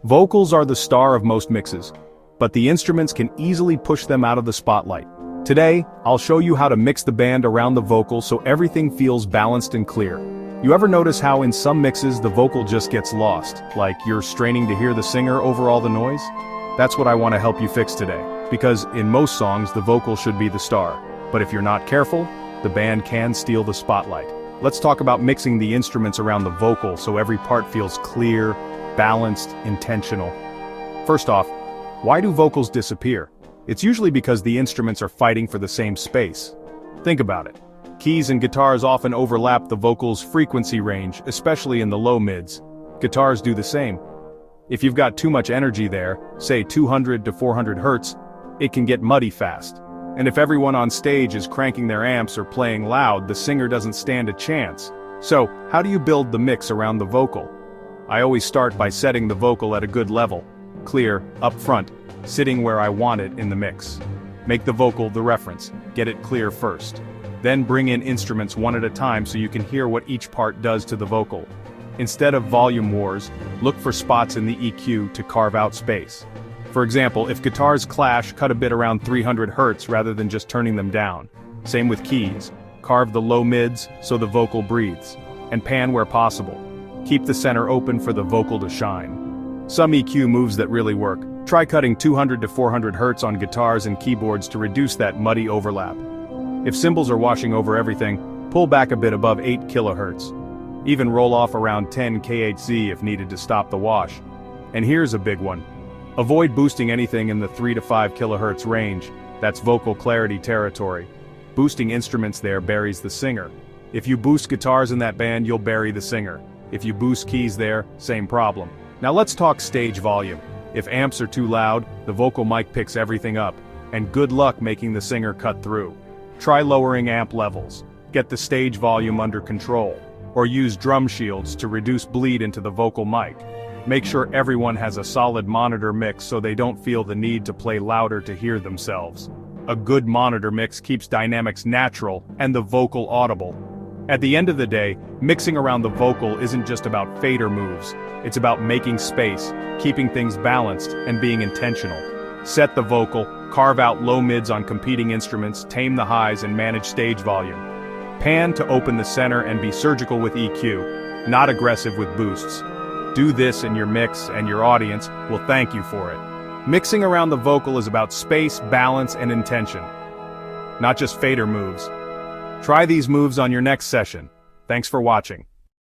Vocals are the star of most mixes, but the instruments can easily push them out of the spotlight. Today, I'll show you how to mix the band around the vocal so everything feels balanced and clear. You ever notice how in some mixes the vocal just gets lost, like you're straining to hear the singer over all the noise? That's what I want to help you fix today, because in most songs the vocal should be the star, but if you're not careful, the band can steal the spotlight. Let's talk about mixing the instruments around the vocal so every part feels clear, balanced, intentional. First off, why do vocals disappear? It's usually because the instruments are fighting for the same space. Think about it. Keys and guitars often overlap the vocal's frequency range, especially in the low mids. Guitars do the same. If you've got too much energy there, say 200 to 400 Hz, it can get muddy fast. And if everyone on stage is cranking their amps or playing loud, the singer doesn't stand a chance. So, how do you build the mix around the vocal? I always start by setting the vocal at a good level, clear, up front, sitting where I want it in the mix. Make the vocal the reference, get it clear first. Then bring in instruments one at a time so you can hear what each part does to the vocal. Instead of volume wars, look for spots in the EQ to carve out space. For example, if guitars clash, cut a bit around 300 Hz rather than just turning them down. Same with keys. Carve the low mids so the vocal breathes. And pan where possible. Keep the center open for the vocal to shine. Some EQ moves that really work. Try cutting 200 to 400 Hz on guitars and keyboards to reduce that muddy overlap. If cymbals are washing over everything, pull back a bit above 8 kHz. Even roll off around 10 kHz if needed to stop the wash. And here's a big one. Avoid boosting anything in the 3 to 5 kHz range. That's vocal clarity territory. Boosting instruments there buries the singer. If you boost guitars in that band, you'll bury the singer. If you boost keys there, same problem. Now let's talk stage volume. If amps are too loud, the vocal mic picks everything up, and good luck making the singer cut through. Try lowering amp levels, get the stage volume under control, or use drum shields to reduce bleed into the vocal mic. Make sure everyone has a solid monitor mix so they don't feel the need to play louder to hear themselves. A good monitor mix keeps dynamics natural and the vocal audible. At the end of the day, mixing around the vocal isn't just about fader moves, it's about making space, keeping things balanced, and being intentional. Set the vocal, carve out low mids on competing instruments, tame the highs, and manage stage volume. Pan to open the center and be surgical with EQ, not aggressive with boosts. Do this and your mix and your audience will thank you for it. Mixing around the vocal is about space, balance, and intention. Not just fader moves. Try these moves on your next session. Thanks for watching.